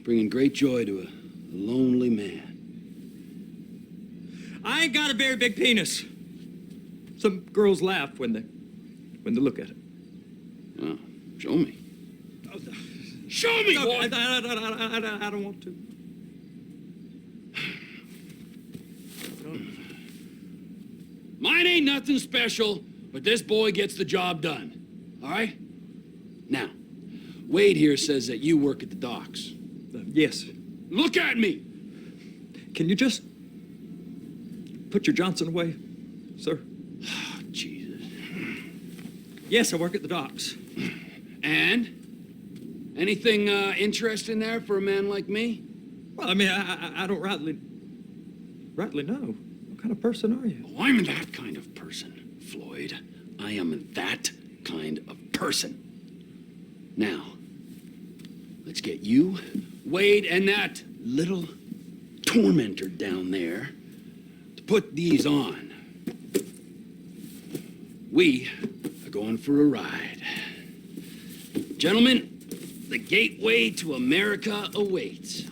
bringing great joy to a lonely man. I ain't got a very big penis. Some girls laugh when they look at it. Oh, show me. Show me, No, boy! I don't want to. Mine ain't nothing special, but this boy gets the job done. All right? Now, Wade here says that you work at the docks. Yes. Look at me! Can you just put your Johnson away, sir? Oh, Jesus. Yes, I work at the docks. And? Anything interesting there for a man like me? Well, I mean, I don't rightly know. What kind of person are you? Oh, I'm that kind of person, Floyd. I am that kind of person. Now, let's get you, Wade, and that little tormentor down there to put these on. We are going for a ride. Gentlemen, the gateway to America awaits.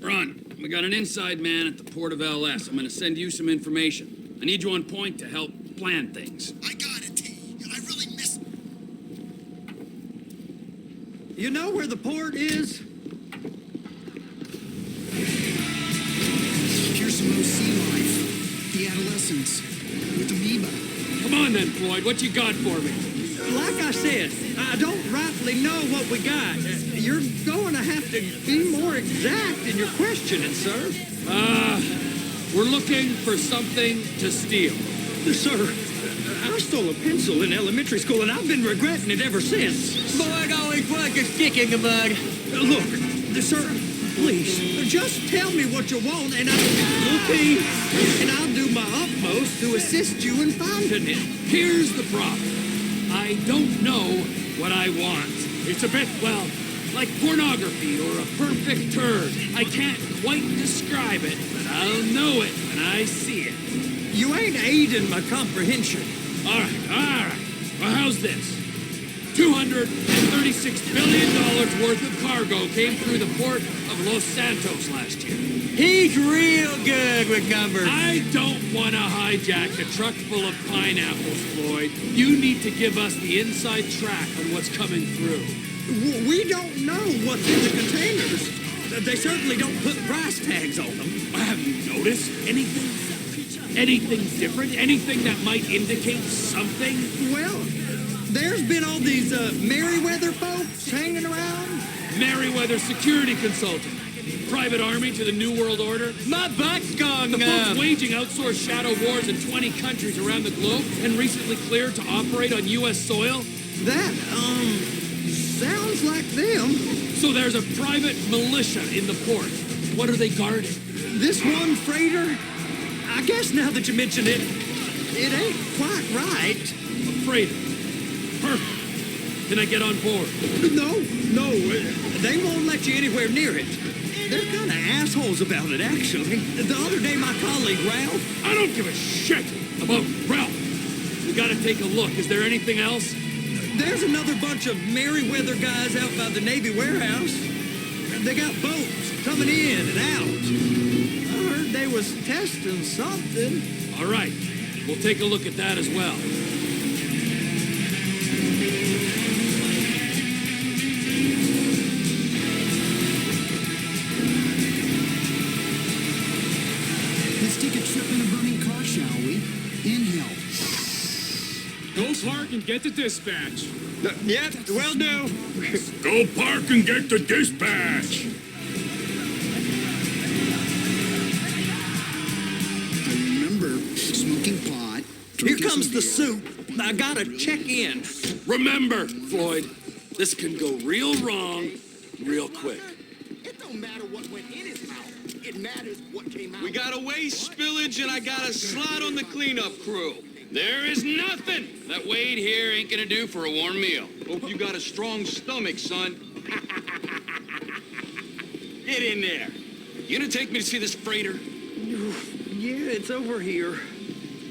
Ron, we got an inside man at the port of LS. I'm gonna send you some information. I need you on point to help plan things. I got it, T. I really missed... You know where the port is? Here's some OC life. The adolescents. With amoeba. Come on then, Floyd. What you got for me? Like I said, I don't rightly know what we got. You're going to have to be more exact in your questioning, sir. We're looking for something to steal. Sir, I stole a pencil in elementary school, and I've been regretting it ever since. Boy, always put a stick in the mud. Look, sir, please, just tell me what you want, and I'll do my utmost to assist you in finding it. Here's the problem. I don't know what I want. It's a bit, well, like pornography or a perfect turd. I can't quite describe it, but I'll know it when I see it. You ain't aiding my comprehension. All right. Well, how's this? $236 billion worth of cargo came through the port of Los Santos last year. He's real good with numbers. I don't want to hijack a truck full of pineapples, Floyd. You need to give us the inside track on what's coming through. We don't know what's in the containers. They certainly don't put price tags on them. Have you noticed anything? Anything different? Anything that might indicate something? Well, there's been all these Merryweather folks hanging around. Merryweather security consultant. Private army to the New World Order. My butt's gone The numb. folks waging outsourced shadow wars in 20 countries around the globe and recently cleared to operate on U.S. soil. That, sounds like them. So there's a private militia in the port. What are they guarding? This one freighter, I guess now that you mention it, it ain't quite right. A freighter. Perfect. Can I get on board? No, they won't let you anywhere near it. They're kind of assholes about it, actually. The other day, my colleague, Ralph... I don't give a shit about Ralph. We gotta take a look. Is there anything else? There's another bunch of Merryweather guys out by the Navy warehouse. They got boats coming in and out. I heard they was testing something. All right. We'll take a look at that as well. Let's take a trip in a burning car, shall we? Inhale. Go park and get the dispatch. Yep, will do. Go park and get the dispatch. I remember smoking pot. Here drinking comes some the beer. soup. I gotta check in. Remember, Floyd, this can go real wrong real quick. It don't matter what went in his mouth. It matters what came out. We got a waste spillage and I got a slot on the cleanup crew. There is nothing that Wade here ain't gonna do for a warm meal. Hope you got a strong stomach, son. Get in there. You gonna take me to see this freighter? Yeah, it's over here.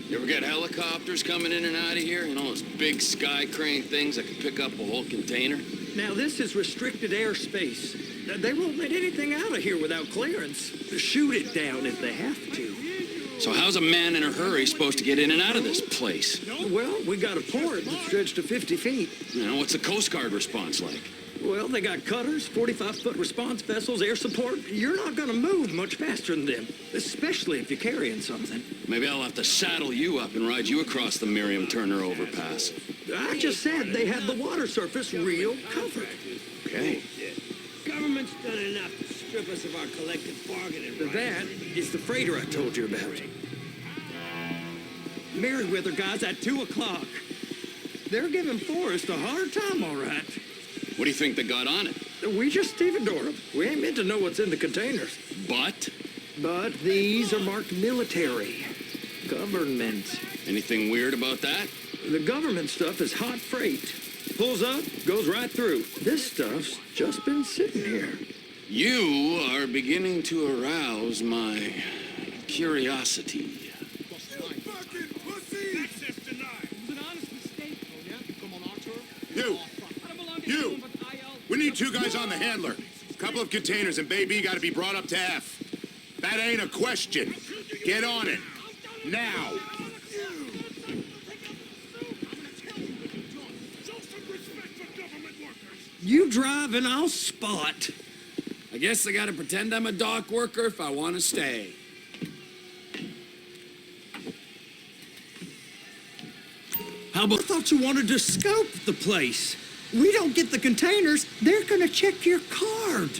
You ever get helicopters coming in and out of here? You know, those big sky crane things that can pick up a whole container? Now, this is restricted airspace. They won't let anything out of here without clearance. Shoot it down if they have to. So how's a man in a hurry supposed to get in and out of this place? Well, we got a port that stretched to 50 feet. You know, what's the Coast Guard response like? Well, they got cutters, 45-foot response vessels, air support. You're not going to move much faster than them, especially if you're carrying something. Maybe I'll have to saddle you up and ride you across the Miriam Turner overpass. I just said they had the water surface real covered. Okay. Government's done enough to strip us of our collective bargaining rights. That is the freighter I told you about. Merriweather guys at 2 o'clock. They're giving Forrest a hard time, all right. What do you think they got on it? We just stevedore them. We ain't meant to know what's in the containers. But? But these are marked military. Government. Anything weird about that? The government stuff is hot freight. Pulls up, goes right through. This stuff's just been sitting here. You are beginning to arouse my curiosity. You! We need 2 guys on the handler. A couple of containers and Baby got to be brought up to F. That ain't a question. Get on it. Now. You drive and I'll spot. I guess I gotta pretend I'm a dock worker if I want to stay. How about I thought you wanted to scope the place. We don't get the containers, they're gonna check your card.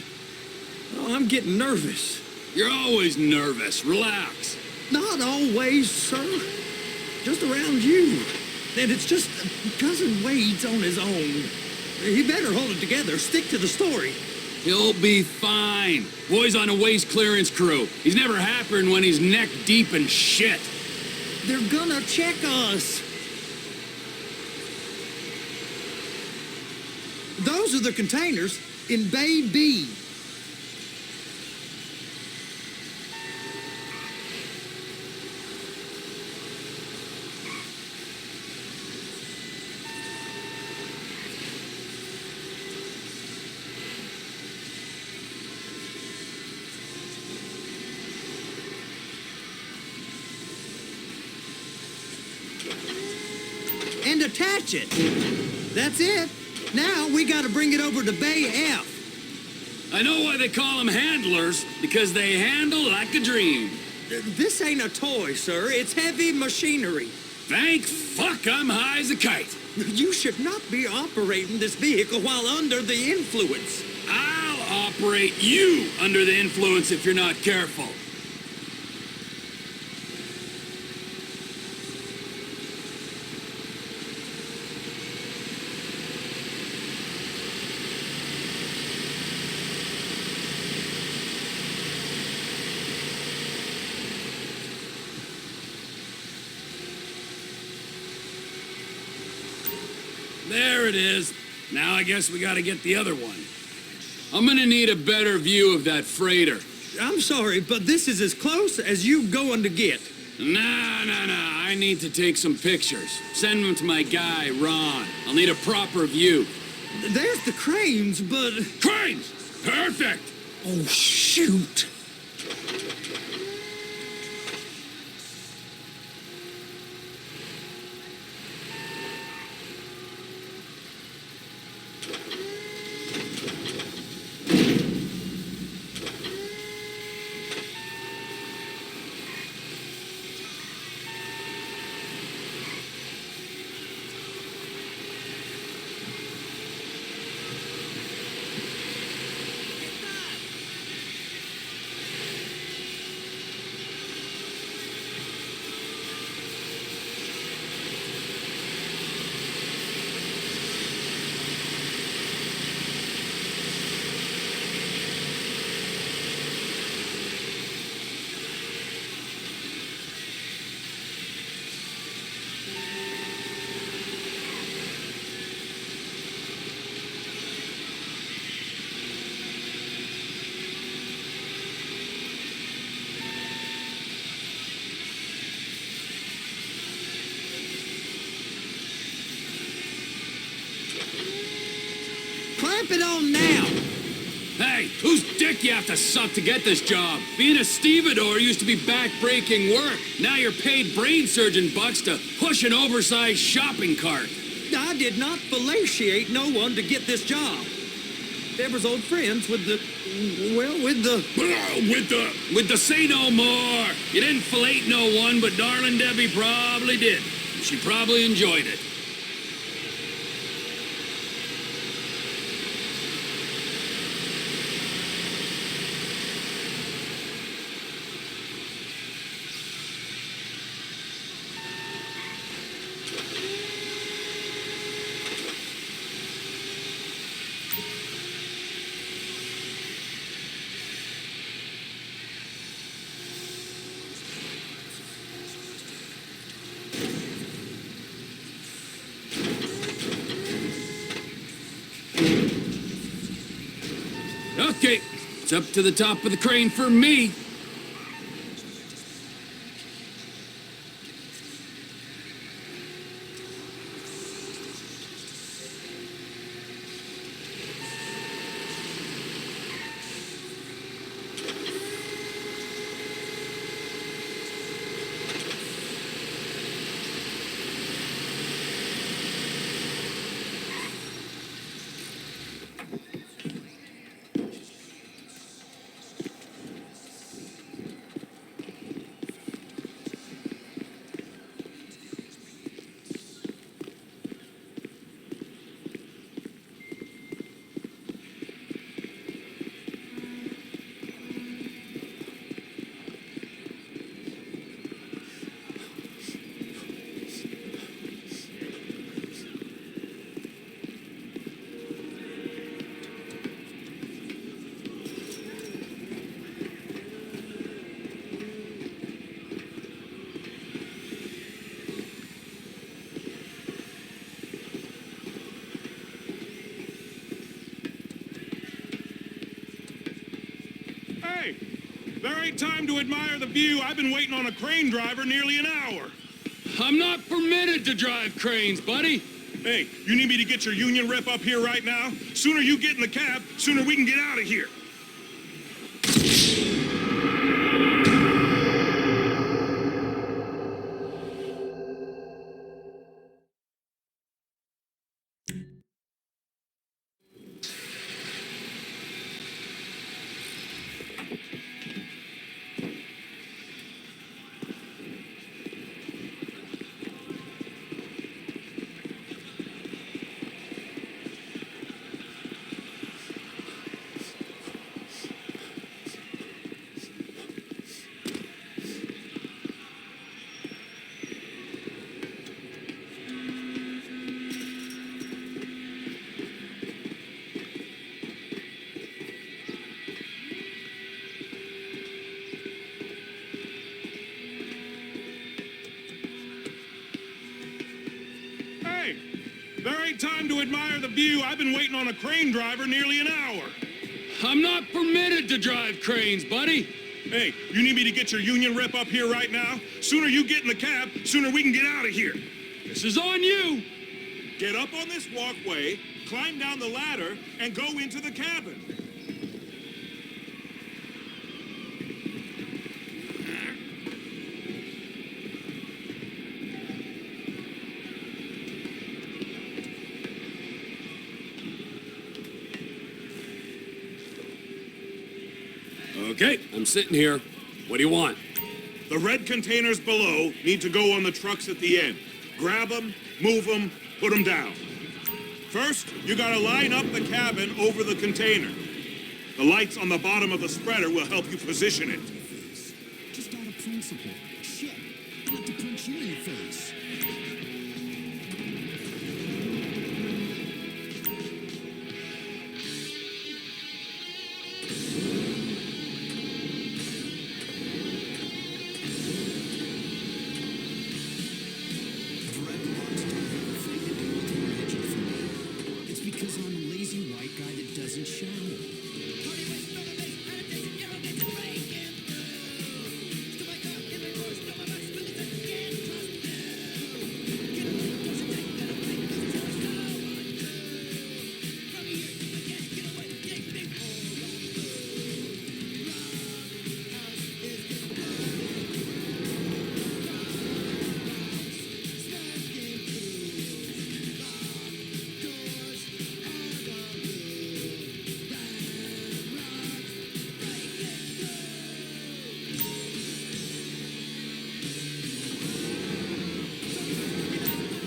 Oh, I'm getting nervous. You're always nervous. Relax. Not always, sir. Just around you. And it's just Cousin Wade's on his own. He better hold it together. Stick to the story. He'll be fine. Boy's on a waste clearance crew. He's never happier when he's neck deep in shit. They're gonna check us. Those are the containers in Bay B. And attach it. That's it. Now we gotta bring it over to Bay F. I know why they call them handlers, because they handle like a dream. This ain't a toy, sir. It's heavy machinery. Thank fuck I'm high as a kite. You should not be operating this vehicle while under the influence. I'll operate you under the influence if you're not careful. There it is. Now I guess we gotta get the other one. I'm gonna need a better view of that freighter. I'm sorry, but this is as close as you going to get. Nah. I need to take some pictures. Send them to my guy, Ron. I'll need a proper view. There's the cranes, but... Cranes! Perfect! Oh, shoot. Clamp it on now. Hey, whose dick you have to suck to get this job? Being a stevedore used to be back-breaking work. Now you're paid brain surgeon bucks to push an oversized shopping cart. I did not fellatiate no one to get this job. Deborah's old friends with the say no more. You didn't fillet no one, but darling Debbie probably did. She probably enjoyed it. Okay, it's up to the top of the crane for me. Hey, there ain't time to admire the view. I've been waiting on a crane driver nearly an hour. I'm not permitted to drive cranes, buddy. Hey, you need me to get your union rep up here right now? Sooner you get in the cab, sooner we can get out of here. Hey, there ain't time to admire the view. I've been waiting on a crane driver nearly an hour. I'm not permitted to drive cranes, buddy. Hey, you need me to get your union rep up here right now? Sooner you get in the cab, sooner we can get out of here. This is on you. Get up on this walkway, climb down the ladder, and go into the cabin. Okay, I'm sitting here. What do you want? The red containers below need to go on the trucks at the end. Grab them, move them, put them down. First, you gotta line up the cabin over the container. The lights on the bottom of the spreader will help you position it. Just out of principle. Shit. I have to punch you in the face. It's because I'm a lazy white guy that doesn't shower.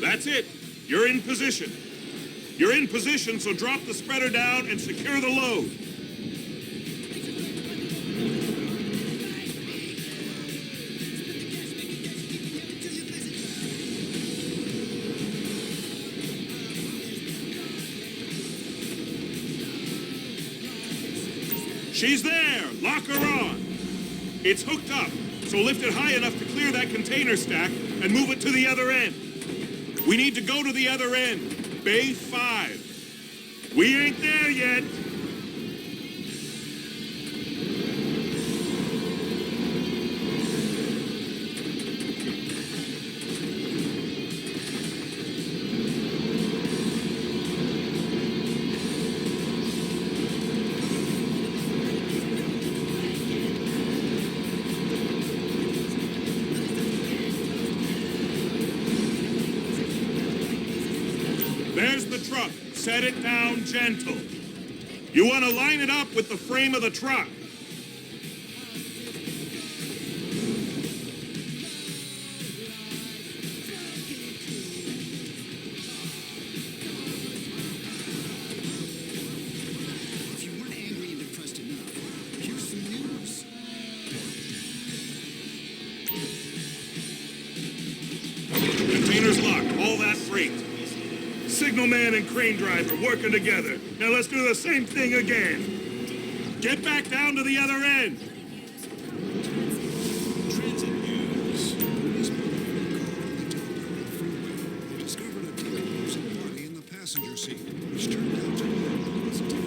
That's it. You're in position. You're in position, so drop the spreader down and secure the load. She's there! Lock her on! It's hooked up, so lift it high enough to clear that container stack and move it to the other end. We need to go to the other end. Bay 5. We ain't there yet. There's the truck. Set it down gentle. You want to line it up with the frame of the truck. If you weren't angry and depressed enough, here's some news. Container's locked. All that freight. Signalman and crane driver working together. Now let's do the same thing again. Get back down to the other end. Transit news. Police discovered a decomposing body in the passenger seat, which turned out to be a positive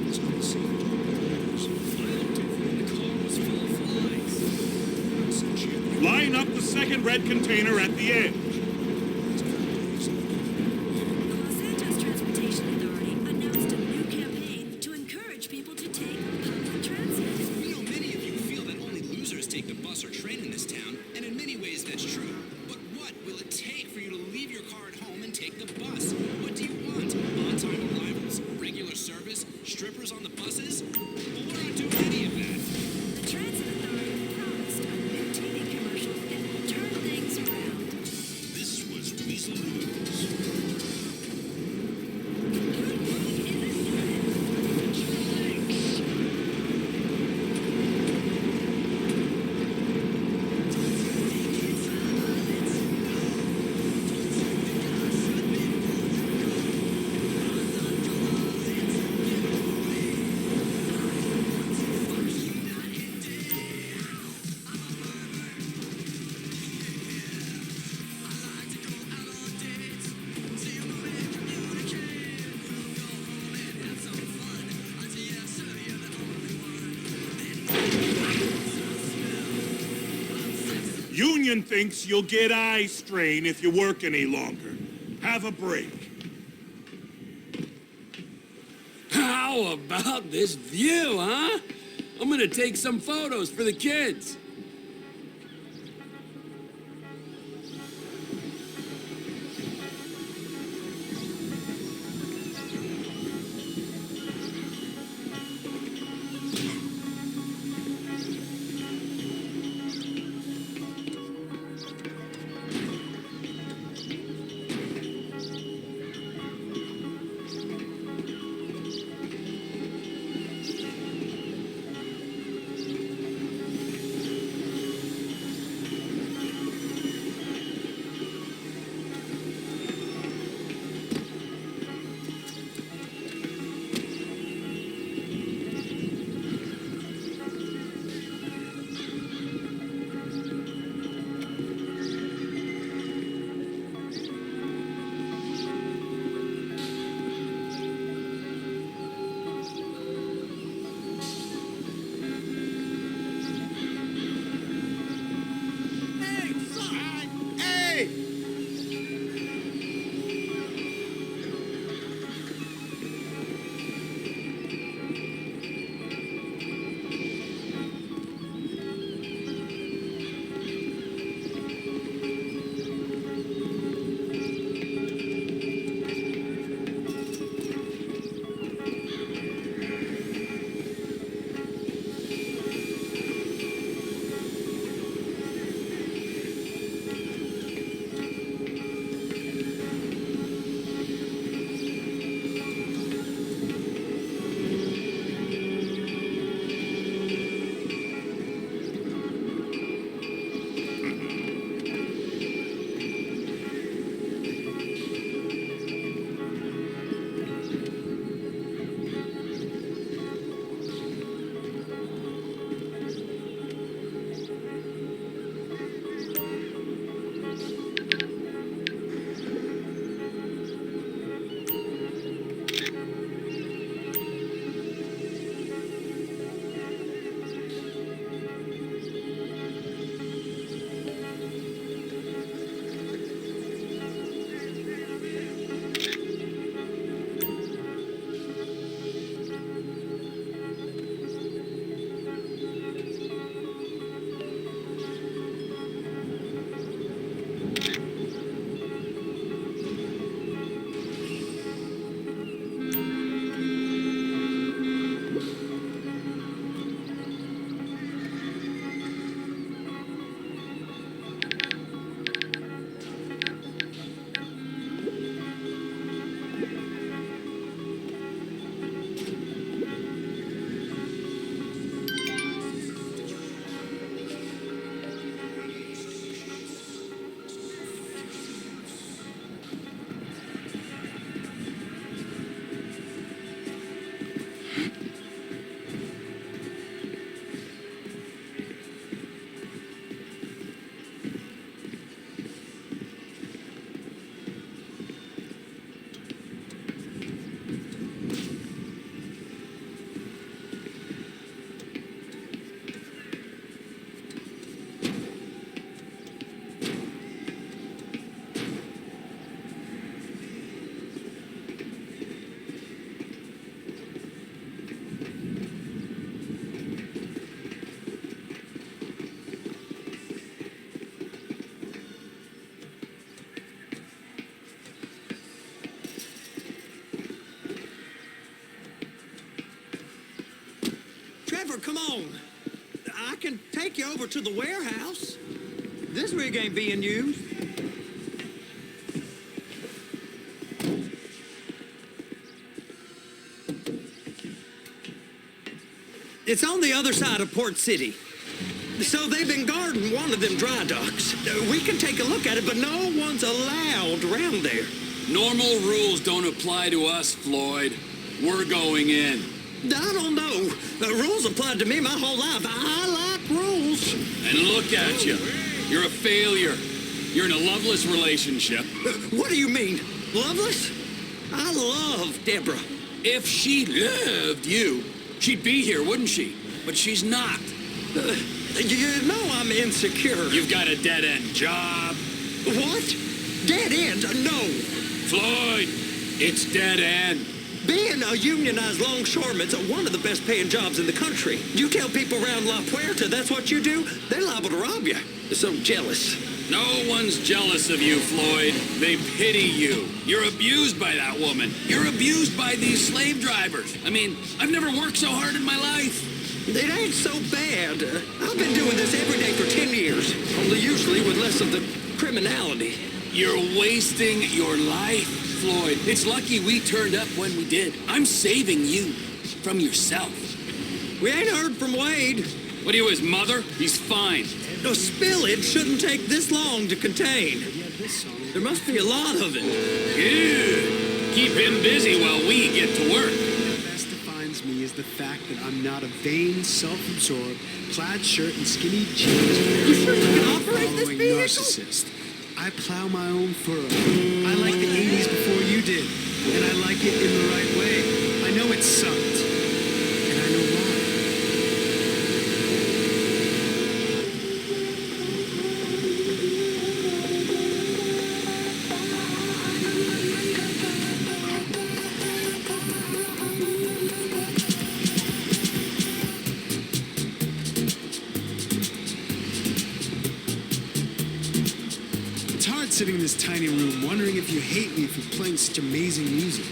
was on the scene. The car was full of flies. Line up the second red container at the end. Take the bus or train in this town, and in many ways that's true. But what will it take for you to leave your car at home and take the bus? What do you want? On-time arrivals? Regular service? Strippers on the buses? Well, we're not doing any of that. The Transit Authority promised a new TV commercial that will turn things around. This was Weasel News. Union thinks you'll get eye strain if you work any longer. Have a break. How about this view, huh? I'm gonna take some photos for the kids. Trevor, come on. I can take you over to the warehouse. This rig ain't being used. It's on the other side of Port City. So they've been guarding one of them dry docks. We can take a look at it, but no one's allowed around there. Normal rules don't apply to us, Floyd. We're going in. I don't know. The rules applied to me my whole life. I like rules. And look at you. You're a failure. You're in a loveless relationship. What do you mean? Loveless? I love Deborah. If she loved you, she'd be here, wouldn't she? But she's not. You know I'm insecure. You've got a dead-end job. What? Dead end? No. Floyd, it's dead end. Being a unionized longshoreman's one of the best paying jobs in the country. You tell people around La Puerta that's what you do, they're liable to rob you. They're so jealous. No one's jealous of you, Floyd. They pity you. You're abused by that woman. You're abused by these slave drivers. I mean, I've never worked so hard in my life. It ain't so bad. I've been doing this every day for 10 years, only usually with less of the criminality. You're wasting your life, Floyd. It's lucky we turned up when we did. I'm saving you from yourself. We ain't heard from Wade. What are you, his mother? He's fine. No, spillage shouldn't take this long to contain. There must be a lot of it. Good. Keep him busy while we get to work. What best defines me is the fact that I'm not a vain, self-absorbed, plaid shirt and skinny jeans You sure you can operate this following vehicle? narcissist. I plow my own furrow. I like the 80s before you did, and I like it in the right way. I know it sucked, and I know why. It's hard sitting in this tiny room wondering if you hate me for playing such amazing music.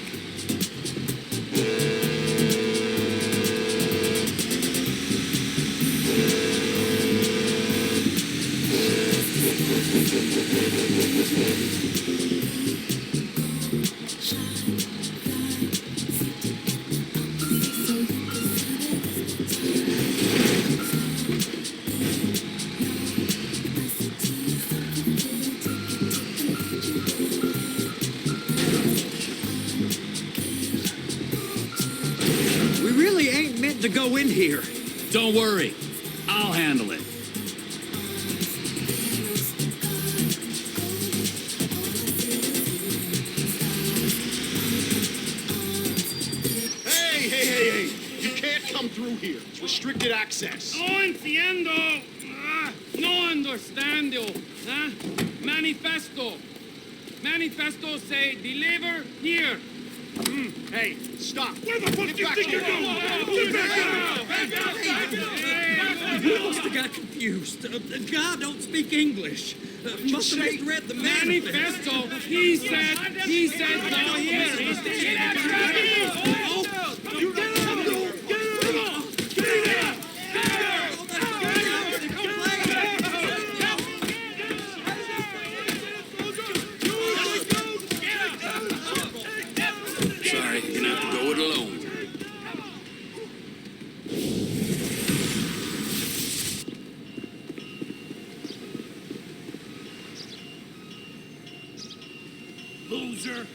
We really ain't meant to go in here. Don't worry. I'll handle it. Hey! You can't come through here. It's restricted access. No entiendo. No understando. Manifesto. Manifesto say deliver here. Hey, stop. Where the fuck do you think you're going? You must have got confused. The guy don't speak English. Must have misread the manifest. Manifesto. He said no here. Get out of here. You get out. Sorry, you're gonna have to go it alone. Loser.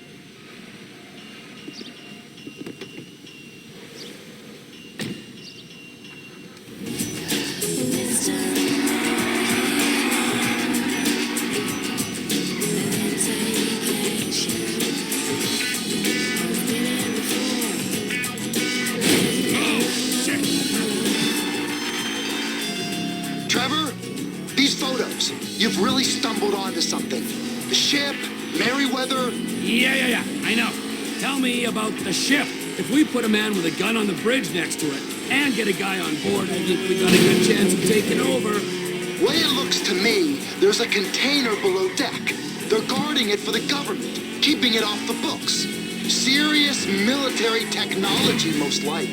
Trevor, these photos. You've really stumbled onto something. The ship, Merryweather. Yeah. I know. Tell me about the ship. If we put a man with a gun on the bridge next to it and get a guy on board, I think we got a good chance of taking over. Way it looks to me, there's a container below deck. They're guarding it for the government, keeping it off the books. Serious military technology, most like.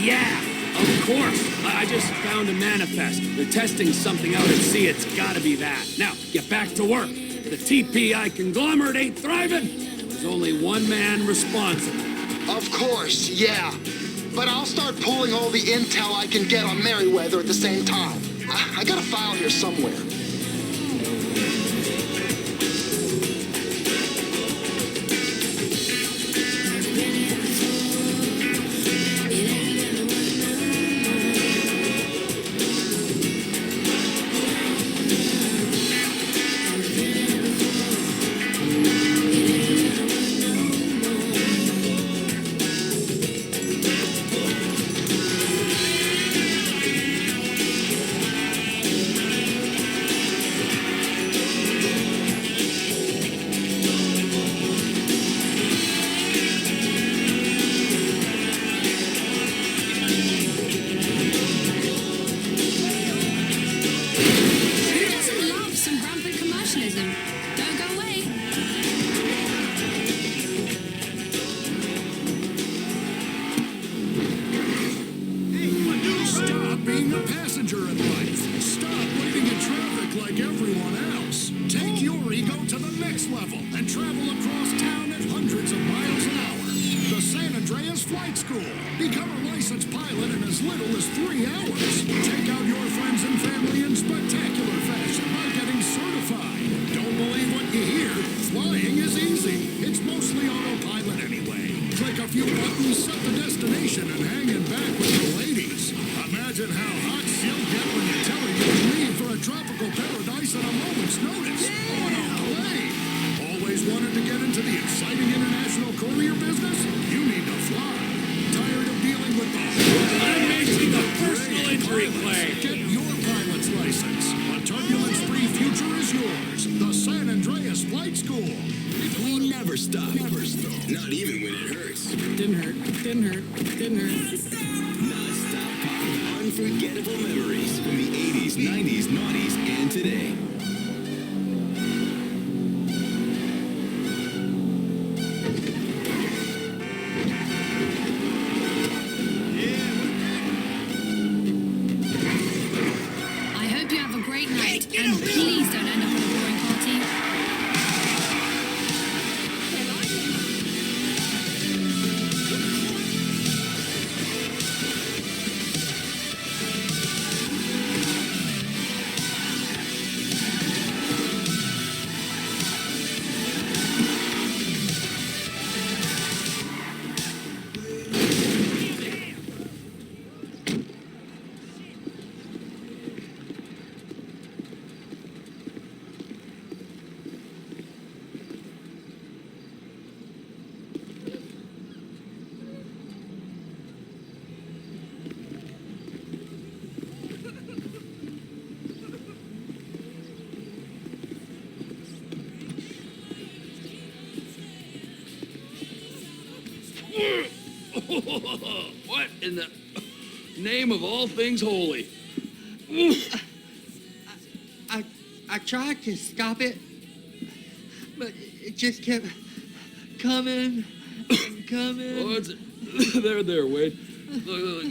Yeah, of course. I just found a manifest. They're testing something out at sea. It's gotta be that. Now, get back to work. The TPI conglomerate ain't thriving. There's only one man responsible. Of course, yeah. But I'll start pulling all the intel I can get on Merryweather at the same time. I got a file here somewhere. What in the name of all things holy? I tried to stop it, but it just kept coming and coming. Oh, there, Wade. Look,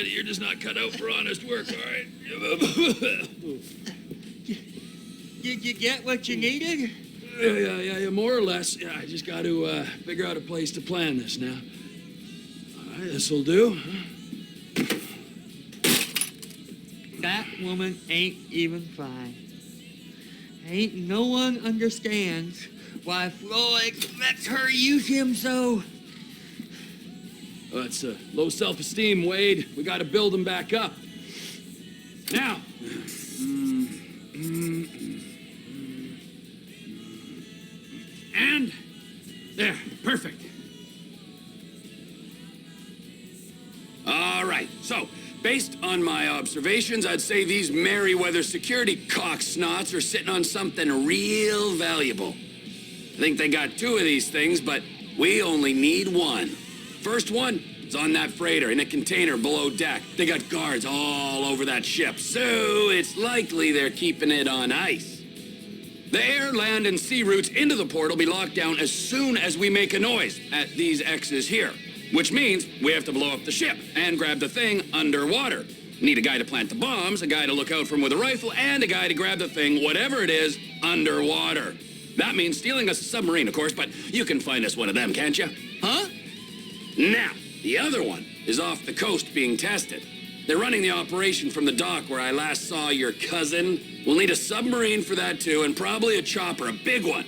you're just not cut out for honest work, all right? Did you get what you needed? Yeah, more or less. Yeah, I just got to figure out a place to plan this now. All right, this'll do. That woman ain't even fine. Ain't no one understands why Floyd lets her use him so. Oh, it's low self-esteem, Wade. We got to build him back up. Now. And there, perfect. All right, so based on my observations, I'd say these Merryweather security cocksnots are sitting on something real valuable. I think they got 2 of these things, but we only need 1. First one is on that freighter in a container below deck. They got guards all over that ship, so it's likely they're keeping it on ice. The air, land, and sea routes into the port will be locked down as soon as we make a noise at these X's here. which means we have to blow up the ship and grab the thing underwater. Need a guy to plant the bombs, a guy to look out for him with a rifle, and a guy to grab the thing, whatever it is, underwater. That means stealing us a submarine, of course, but you can find us one of them, can't you? Huh? Now, the other one is off the coast being tested. They're running the operation from the dock where I last saw your cousin. We'll need a submarine for that too, and probably a chopper, a big one.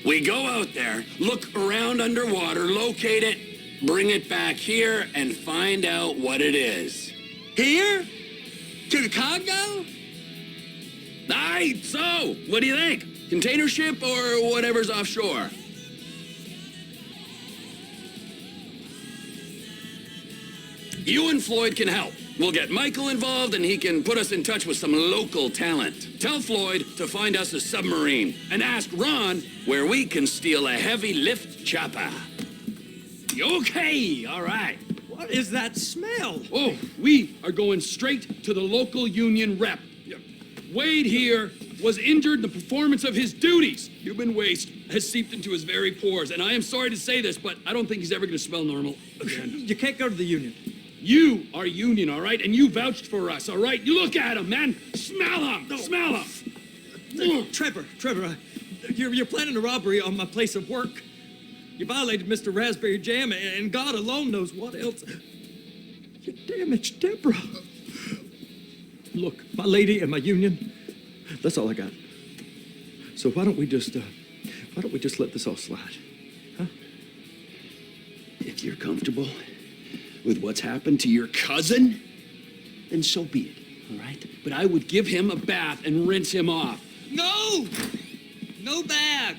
We go out there, look around underwater, locate it, bring it back here, and find out what it is. Here? To the Congo? Aye, so, what do you think? Container ship or whatever's offshore? You and Floyd can help. We'll get Michael involved and he can put us in touch with some local talent. Tell Floyd to find us a submarine and ask Ron where we can steal a heavy lift chopper. Okay, all right. What is that smell? Oh, we are going straight to the local union rep. Wade here was injured in the performance of his duties. Human waste has seeped into his very pores, and I am sorry to say this, but I don't think he's ever going to smell normal again. You can't go to the union. You are union, all right? And you vouched for us, all right? You look at him, man. Smell him. No. Smell him. Trevor, you're planning a robbery on my place of work. You violated Mr. Raspberry Jam, and God alone knows what else. You damaged Deborah. Look, my lady and my union, that's all I got. So why don't we just let this all slide, huh? If you're comfortable with what's happened to your cousin, then so be it, all right? But I would give him a bath and rinse him off. No! No bath!